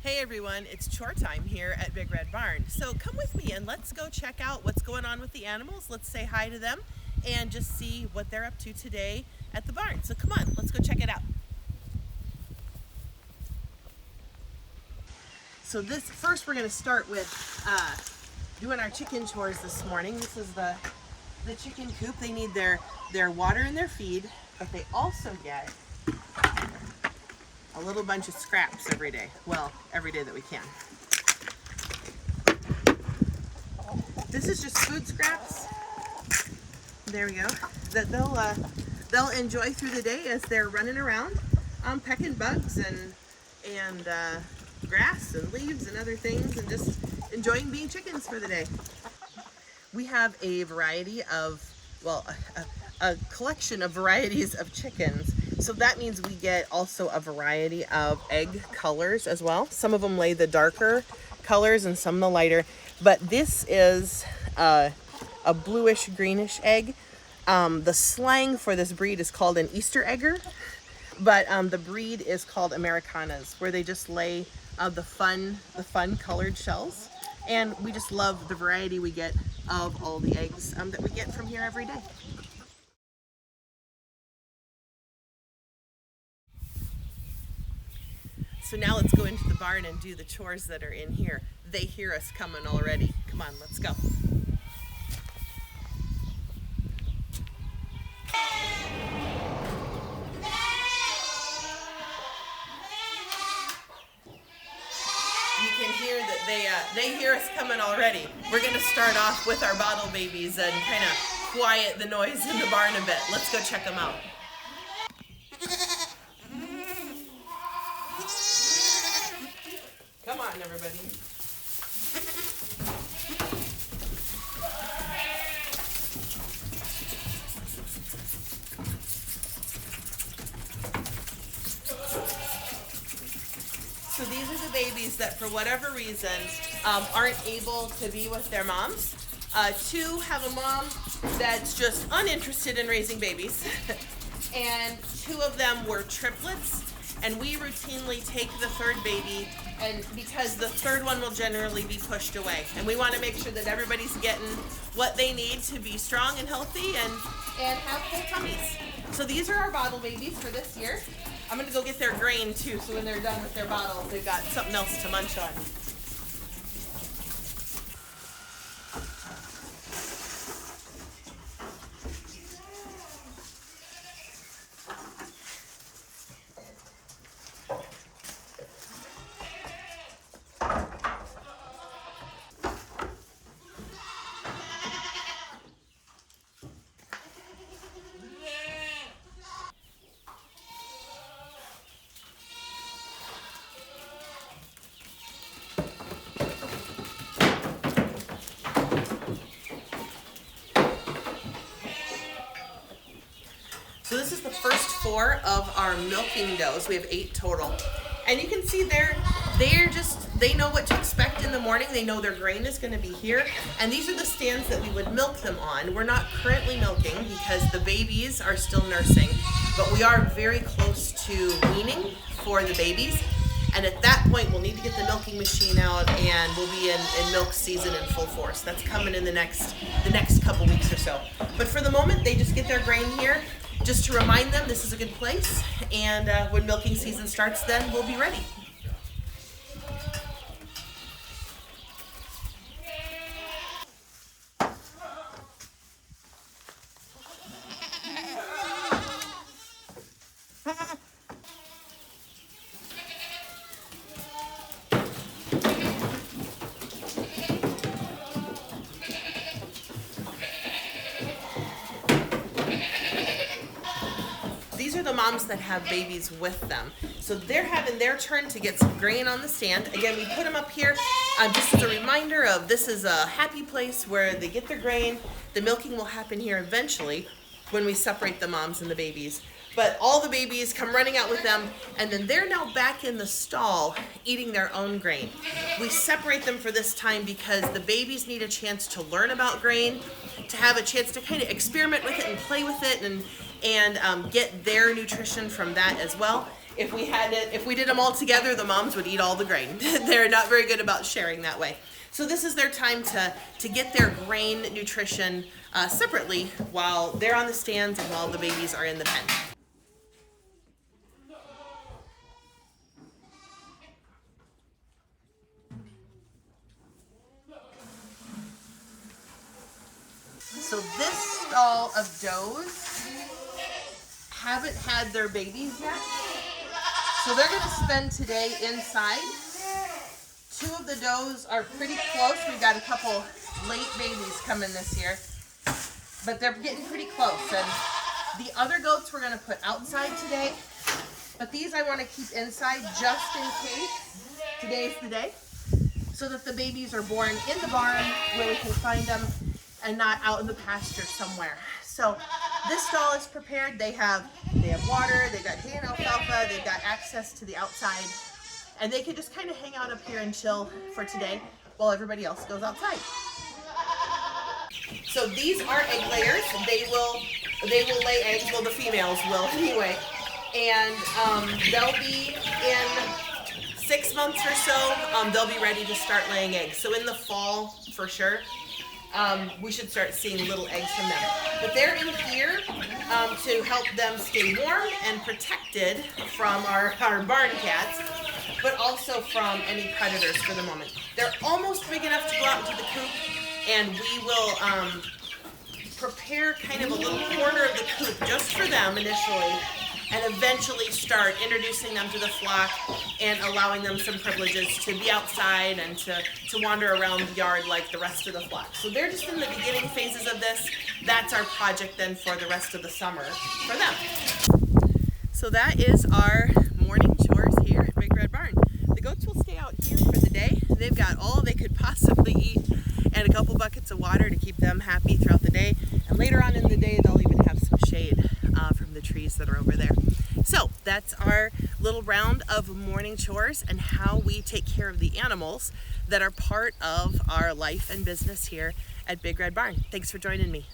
Hey everyone, it's chore time here at Big Red Barn. So come with me and let's go check out what's going on with the animals. Let's say hi to them and just see what they're up to today at the barn. So come on, let's go check it out. So this first we're going to start with doing our chicken chores this morning. This is the chicken coop. They need their water and their feed, but they also get a little bunch of scraps every day. Well, every day that we can. This is just food scraps. There we go. That they'll enjoy through the day as they're running around, pecking bugs and grass and leaves and other things, and just enjoying being chickens for the day. We have a variety of, well, a collection of varieties of chickens. So that means we get also a variety of egg colors as well. Some of them lay the darker colors and some the lighter. But this is a bluish greenish egg. The slang for this breed is called an Easter egger. But the breed is called Americanas, where they just lay the fun colored shells. And we just love the variety we get of all the eggs that we get from here every day. So now let's go into the barn and do the chores that are in here. They hear us coming already. Come on, let's go. You can hear that they hear us coming already. We're gonna start off with our bottle babies and kind of quiet the noise in the barn a bit. Let's go check them out. Come on, everybody. So these are the babies that, for whatever reason, aren't able to be with their moms. Two have a mom that's just uninterested in raising babies, and two of them were triplets. And we routinely take the third baby, and because the third one will generally be pushed away, and we want to make sure that everybody's getting what they need to be strong and healthy and have full tummies. So these are our bottle babies for this year. I'm going to go get their grain too, so when they're done with their bottles, they've got something else to munch on. So this is the first 4 of our milking does. We have 8 total. And you can see they know what to expect in the morning. They know their grain is going to be here. And these are the stands that we would milk them on. We're not currently milking because the babies are still nursing, but we are very close to weaning for the babies. And at that point, we'll need to get the milking machine out, and we'll be in milk season in full force. That's coming in the next couple weeks or so. But for the moment, they just get their grain here, just to remind them this is a good place. And when milking season starts, then we'll be ready. These are the moms that have babies with them. So they're having their turn to get some grain on the stand. Again, we put them up here just as a reminder of this is a happy place where they get their grain. The milking will happen here eventually when we separate the moms and the babies. But all the babies come running out with them, and then they're now back in the stall eating their own grain. We separate them for this time because the babies need a chance to learn about grain, to have a chance to kind of experiment with it and play with it and get their nutrition from that as well. If we did them all together, the moms would eat all the grain. They're not very good about sharing that way. So this is their time to get their grain nutrition separately while they're on the stands and while the babies are in the pen. So this stall of does haven't had their babies yet. So they're going to spend today inside. 2 of the does are pretty close. We've got a couple late babies coming this year, but they're getting pretty close. And the other goats we're going to put outside today, but these I want to keep inside just in case today's the day, so that the babies are born in the barn where we can find them and not out in the pasture somewhere. So this stall is prepared. They have water, they've got hay and alfalfa, they've got access to the outside, and they can just kind of hang out up here and chill for today while everybody else goes outside. So these are egg layers. They will lay eggs. Well, the females will anyway, and they'll be in 6 months or so. They'll be ready to start laying eggs. So in the fall, for sure. We should start seeing little eggs from them. But they're in here to help them stay warm and protected from our barn cats, but also from any predators for the moment. They're almost big enough to go out into the coop, and we will prepare kind of a little corner of the coop just for them initially, and eventually start introducing them to the flock and allowing them some privileges to be outside and to wander around the yard like the rest of the flock. So they're just in the beginning phases of this. That's our project then for the rest of the summer for them. So that is our morning chores here at Big Red Barn. The goats will stay out here for the day. They've got all they could possibly eat and a couple buckets of water to keep them happy throughout the day. And later on in the day, they'll even have some shade from the trees that are over there. So that's our little round of morning chores and how we take care of the animals that are part of our life and business here at Big Red Barn. Thanks for joining me.